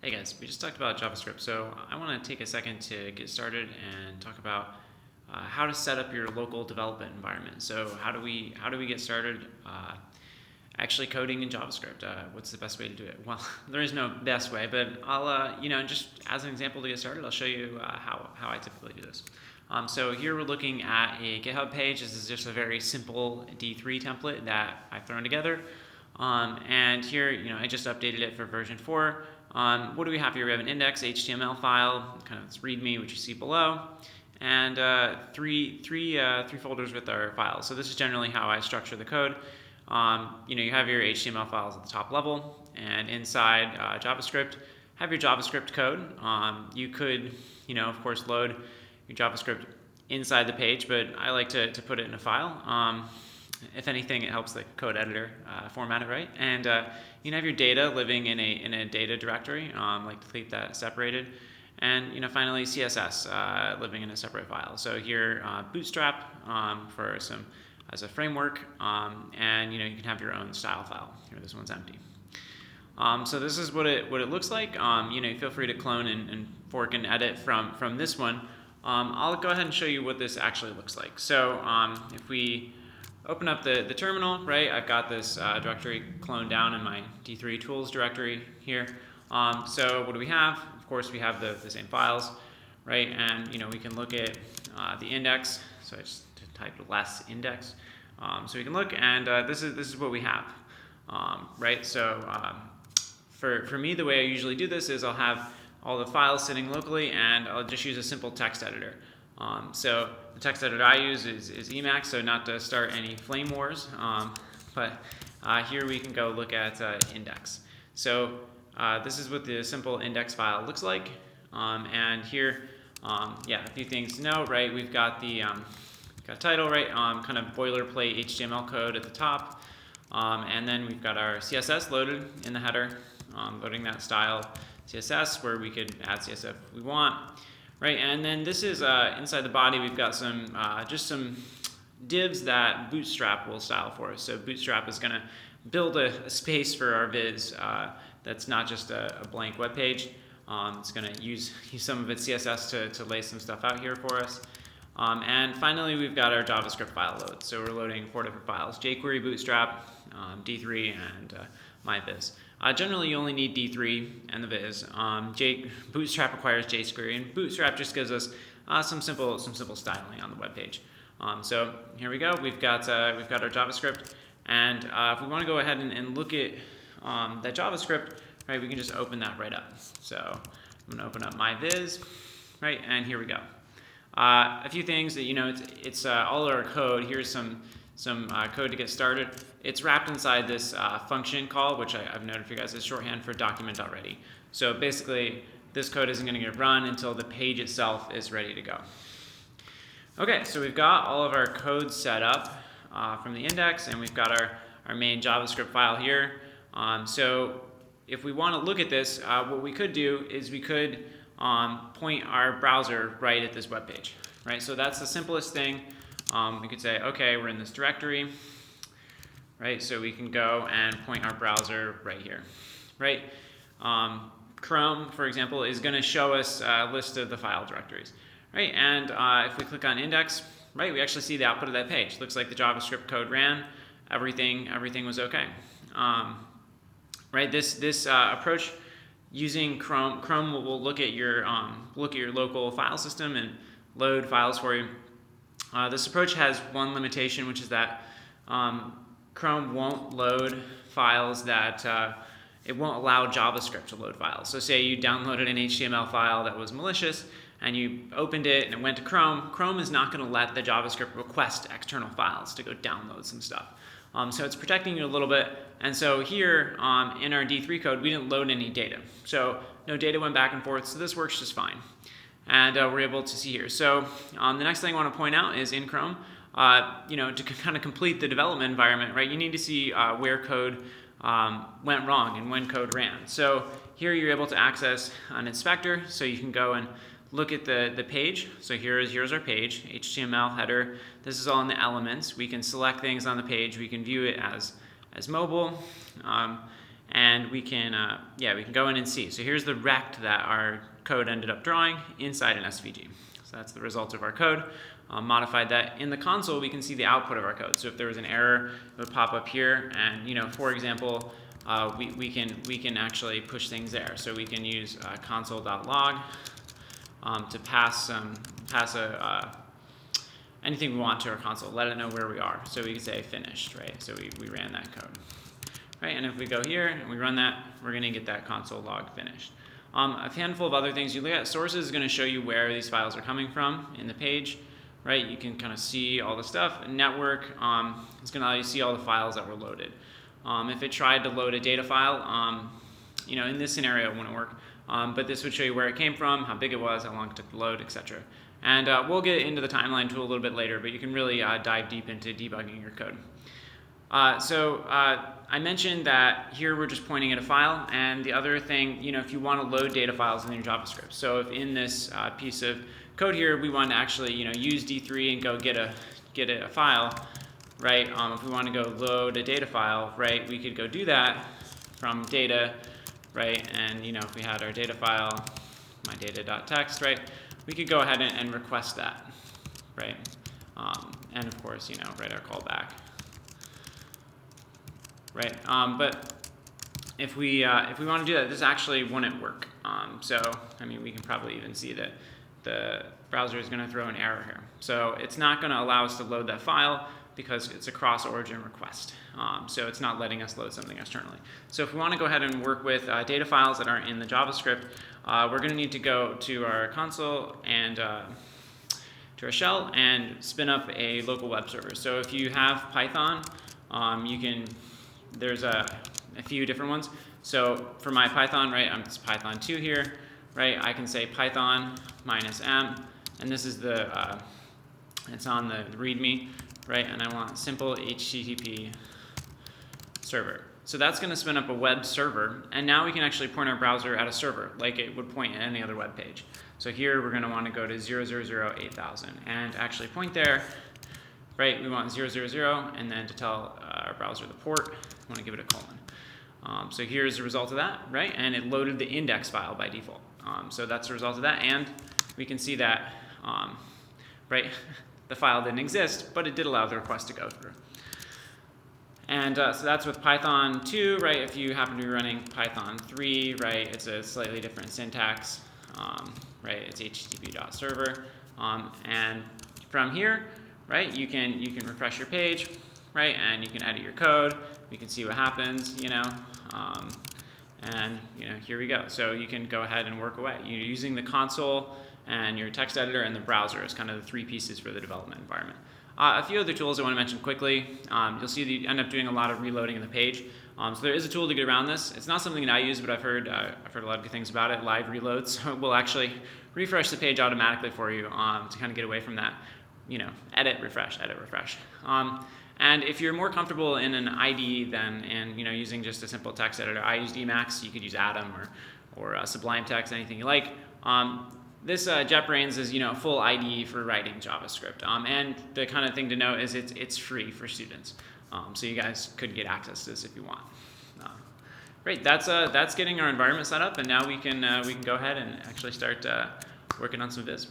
Hey guys, we just talked about JavaScript, so I want to take a second to get started and talk about how to set up your local development environment. So how do we get started actually coding in JavaScript? What's the best way to do it? Well, there is no best way, but I'll just as an example to get started, I'll show you how I typically do this. So here we're looking at a GitHub page. This is just a very simple D3 template that I've thrown together. And here, I just updated it for version 4. What do we have here? We have an index HTML file, kind of this README, which you see below, and three folders with our files. So this is generally how I structure the code. You have your HTML files at the top level, and inside JavaScript, have your JavaScript code. You could, of course, load your JavaScript inside the page, but I like to put it in a file. If anything, it helps the code editor format it right. And you have your data living in a data directory, like to keep that separated. And finally CSS living in a separate file. So here Bootstrap for as a framework, and you can have your own style file. Here, this one's empty. So this is what it looks like. Feel free to clone and fork and edit from this one. I'll go ahead and show you what this actually looks like. So if we open up the terminal, right? I've got this directory cloned down in my D3 tools directory here. So what do we have? Of course, we have the same files, right? And we can look at the index. So I just typed less index. So we can look, and this is what we have, right? So for me, the way I usually do this is I'll have all the files sitting locally, and I'll just use a simple text editor. So the text editor I use is Emacs, so not to start any flame wars, but here we can go look at index. So this is what the simple index file looks like, and here, a few things to know, right? We've got the title, right? Kind of boilerplate HTML code at the top, and then we've got our CSS loaded in the header, loading that style CSS where we could add CSS if we want. Right, and then this is inside the body. We've got just some divs that Bootstrap will style for us. So Bootstrap is going to build a space for our viz that's not just a blank web page. It's going to use some of its CSS to lay some stuff out here for us. And finally, we've got our JavaScript file load. So we're loading 4 different files: jQuery, Bootstrap, D3, and myviz. Generally, you only need D3 and the viz. Bootstrap requires jQuery, and Bootstrap just gives us some simple styling on the web page. So here we go. We've got our JavaScript, and if we want to go ahead and look at that JavaScript, right, we can just open that right up. So I'm going to open up myviz, right, and here we go. A few things that it's all our code. Here's some code to get started. It's wrapped inside this function call, which I've noted for you guys is shorthand for document.ready. So basically, this code isn't going to get run until the page itself is ready to go. Okay, so we've got all of our code set up from the index, and we've got our main JavaScript file here. So if we want to look at this, what we could do is we could point our browser right at this web page. Right, so that's the simplest thing. We could say, okay, we're in this directory, right? So we can go and point our browser right here, right? Chrome, for example, is going to show us a list of the file directories, right? And if we click on index, right, we actually see the output of that page. Looks like the JavaScript code ran. Everything was okay, right? This approach using Chrome will look at your local file system and load files for you. This approach has one limitation, which is that Chrome won't load files that it won't allow JavaScript to load files. So say you downloaded an HTML file that was malicious and you opened it and it went to Chrome. Chrome is not going to let the JavaScript request external files to go download some stuff. So it's protecting you a little bit. And so here in our D3 code, we didn't load any data. So no data went back and forth. So this works just fine. And we're able to see here. So the next thing I want to point out is in Chrome, to kind of complete the development environment, right, you need to see where code went wrong and when code ran. So here you're able to access an inspector, so you can go and look at the page. So here's our page, HTML header. This is all in the elements. We can select things on the page. We can view it as mobile. and we can go in and see. So here's the rect that our code ended up drawing inside an SVG. So that's the result of our code. Modified that. In the console, we can see the output of our code. So if there was an error, it would pop up here, and for example, we can actually push things there. So we can use console.log to pass anything we want to our console, let it know where we are. So we can say finished, right? So we ran that code, right? And if we go here and we run that, we're going to get that console log finished. A handful of other things you look at. Sources is going to show you where these files are coming from in the page, right? You can kind of see all the stuff. Network is going to allow you to see all the files that were loaded. If it tried to load a data file, in this scenario it wouldn't work, but this would show you where it came from, how big it was, how long it took to load, etc. And we'll get into the timeline tool a little bit later, but you can really dive deep into debugging your code. I mentioned that here we're just pointing at a file, and the other thing, if you want to load data files in your JavaScript. So if in this piece of code here we want to actually use D3 and go get a file, right? If we want to go load a data file, right, we could go do that from data, right? And if we had our data file, my data.txt, right, we could go ahead and request that, right? And of course, write our callback, right? But if we want to do that, this actually wouldn't work. We can probably even see that the browser is going to throw an error here. So it's not going to allow us to load that file because it's a cross-origin request. So it's not letting us load something externally. So if we want to go ahead and work with data files that aren't in the JavaScript, we're going to need to go to our console and to our shell and spin up a local web server. So if you have Python, there's a few different ones. So for my Python, right, it's Python 2 here, right? I can say Python -m, and this is it's on the README, right? And I want simple HTTP server. So that's going to spin up a web server, and now we can actually point our browser at a server like it would point at any other web page. So here we're going to want to go to 0008000 and actually point there, right? We want 000, and then to tell our browser the port, we want to give it a colon. So here's the result of that, right? And it loaded the index file by default. So that's the result of that, and we can see that, right, the file didn't exist, but it did allow the request to go through. And so that's with Python 2, right? If you happen to be running Python 3, right, it's a slightly different syntax, right? It's http.server, and from here, right, you can refresh your page, right, and you can edit your code. You can see what happens, and here we go. So you can go ahead and work away. You're using the console and your text editor and the browser as kind of the three pieces for the development environment. A few other tools I want to mention quickly. You'll see that you end up doing a lot of reloading in the page. So there is a tool to get around this. It's not something that I use, but I've heard a lot of good things about it. Live reloads. So we'll actually refresh the page automatically for you to kind of get away from that. Edit, refresh, edit, refresh. And if you're more comfortable in an IDE than in using just a simple text editor, I used Emacs. You could use Atom or Sublime Text, anything you like. This JetBrains is full IDE for writing JavaScript, and the kind of thing to note is it's free for students, so you guys could get access to this if you want. Great, that's getting our environment set up, and now we can go ahead and actually start working on some viz.